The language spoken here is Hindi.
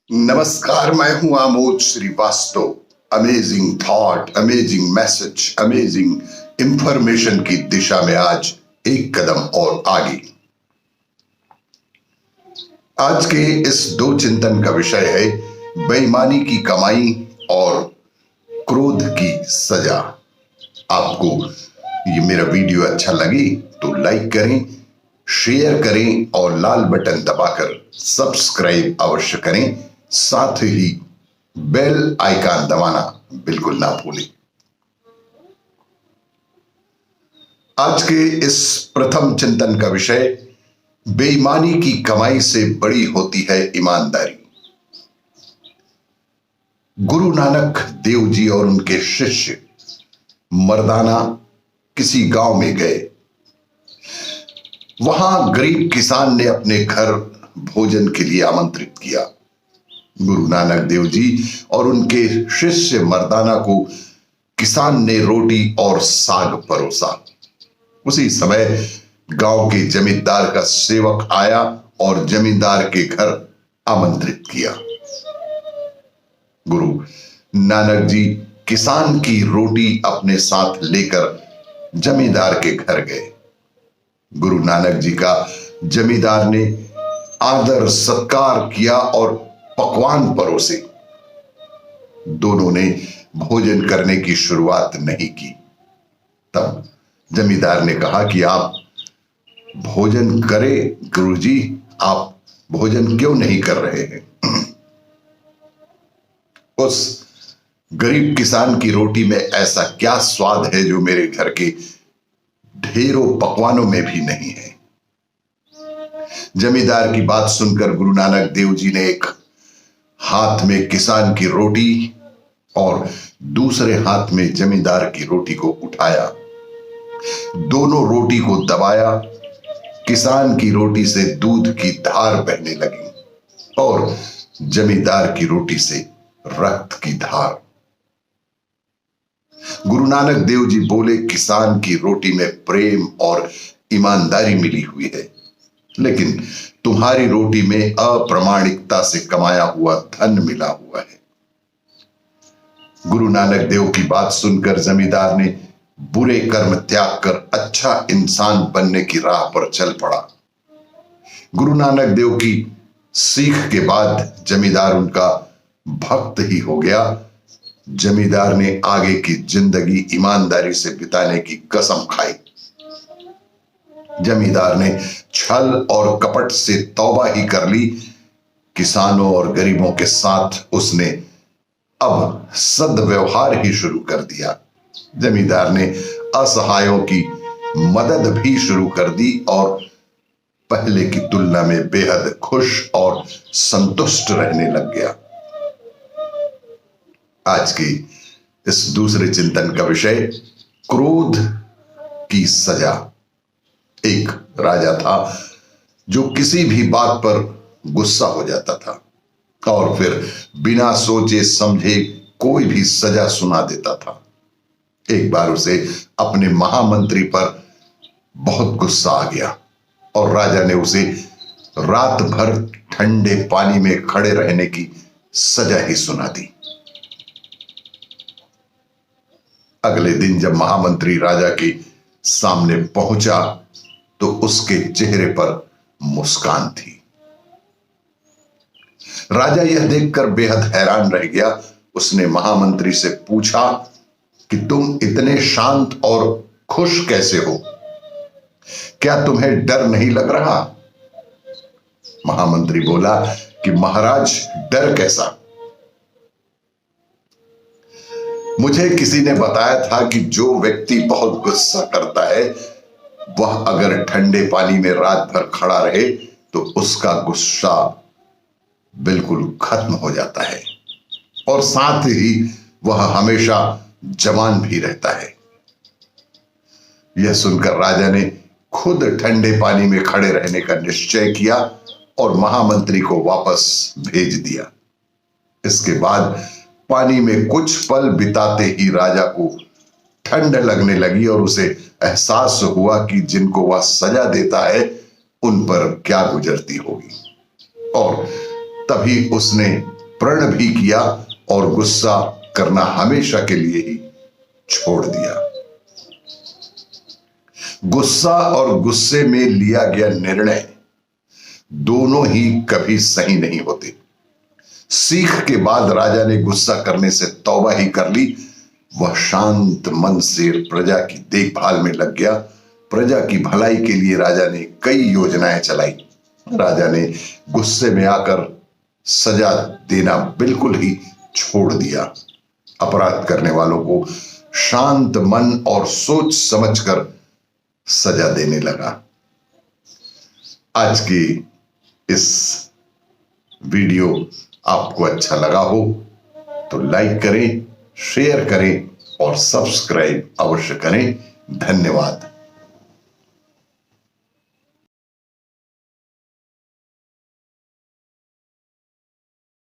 नमस्कार, मैं हूं Amod Srivastava. Amazing thought, amazing message, amazing information की दिशा में आज एक कदम और आगे। आज के इस दो चिंतन का विषय है बेईमानी की कमाई और क्रोध की सजा। आपको ये मेरा वीडियो अच्छा लगे तो लाइक करें, शेयर करें और लाल बटन दबाकर सब्सक्राइब अवश्य करें। साथ ही बेल आइकन दबाना बिल्कुल ना भूलें। आज के इस प्रथम चिंतन का विषय बेईमानी की कमाई से बड़ी होती है ईमानदारी। गुरु नानक देव जी और उनके शिष्य मर्दाना किसी गांव में गए। वहां गरीब किसान ने अपने घर भोजन के लिए आमंत्रित किया। गुरु नानक देव जी और उनके शिष्य मर्दाना को किसान ने रोटी और साग परोसा। उसी समय गांव के जमींदार का सेवक आया और जमींदार के घर आमंत्रित किया। गुरु नानक जी किसान की रोटी अपने साथ लेकर जमींदार के घर गए। गुरु नानक जी का जमींदार ने आदर सत्कार किया और पकवान परोसे। दोनों ने भोजन करने की शुरुआत नहीं की। तब जमींदार ने कहा कि आप भोजन करें गुरुजी, आप भोजन क्यों नहीं कर रहे हैं? उस गरीब किसान की रोटी में ऐसा क्या स्वाद है जो मेरे घर के ढेरों पकवानों में भी नहीं है? जमींदार की बात सुनकर गुरु नानक देव जी ने एक हाथ में किसान की रोटी और दूसरे हाथ में जमींदार की रोटी को उठाया। दोनों रोटी को दबाया। किसान की रोटी से दूध की धार बहने लगी और जमींदार की रोटी से रक्त की धार। गुरु नानक देव जी बोले, किसान की रोटी में प्रेम और ईमानदारी मिली हुई है, लेकिन तुम्हारी रोटी में अप्रामाणिकता से कमाया हुआ धन मिला हुआ है। गुरु नानक देव की बात सुनकर जमींदार ने बुरे कर्म त्याग कर अच्छा इंसान बनने की राह पर चल पड़ा। गुरु नानक देव की सीख के बाद जमींदार उनका भक्त ही हो गया। जमींदार ने आगे की जिंदगी ईमानदारी से बिताने की कसम खाई। जमींदार ने छल और कपट से तौबा ही कर ली। किसानों और गरीबों के साथ उसने अब सद्व्यवहार ही शुरू कर दिया। जमींदार ने असहायों की मदद भी शुरू कर दी और पहले की तुलना में बेहद खुश और संतुष्ट रहने लग गया। आज की इस दूसरे चिंतन का विषय क्रोध की सजा। एक राजा था जो किसी भी बात पर गुस्सा हो जाता था और फिर बिना सोचे समझे कोई भी सजा सुना देता था। एक बार उसे अपने महामंत्री पर बहुत गुस्सा आ गया और राजा ने उसे रात भर ठंडे पानी में खड़े रहने की सजा ही सुना दी। अगले दिन जब महामंत्री राजा के सामने पहुंचा तो उसके चेहरे पर मुस्कान थी। राजा यह देखकर बेहद हैरान रह गया। उसने महामंत्री से पूछा कि तुम इतने शांत और खुश कैसे हो? क्या तुम्हें डर नहीं लग रहा? महामंत्री बोला कि महाराज, डर कैसा? मुझे किसी ने बताया था कि जो व्यक्ति बहुत गुस्सा करता है वह अगर ठंडे पानी में रात भर खड़ा रहे तो उसका गुस्सा बिल्कुल खत्म हो जाता है और साथ ही वह हमेशा जवान भी रहता है। यह सुनकर राजा ने खुद ठंडे पानी में खड़े रहने का निश्चय किया और महामंत्री को वापस भेज दिया। इसके बाद पानी में कुछ पल बिताते ही राजा को ठंड लगने लगी और उसे एहसास हुआ कि जिनको वह सजा देता है उन पर क्या गुजरती होगी। और तभी उसने प्रण भी किया और गुस्सा करना हमेशा के लिए ही छोड़ दिया। गुस्सा और गुस्से में लिया गया निर्णय दोनों ही कभी सही नहीं होते। सीख के बाद राजा ने गुस्सा करने से तौबा ही कर ली। वह शांत मन से प्रजा की देखभाल में लग गया। प्रजा की भलाई के लिए राजा ने कई योजनाएं चलाई। राजा ने गुस्से में आकर सजा देना बिल्कुल ही छोड़ दिया। अपराध करने वालों को शांत मन और सोच समझकर सजा देने लगा। आज की इस वीडियो आपको अच्छा लगा हो तो लाइक करें, शेयर करें और सब्सक्राइब अवश्य करें। धन्यवाद।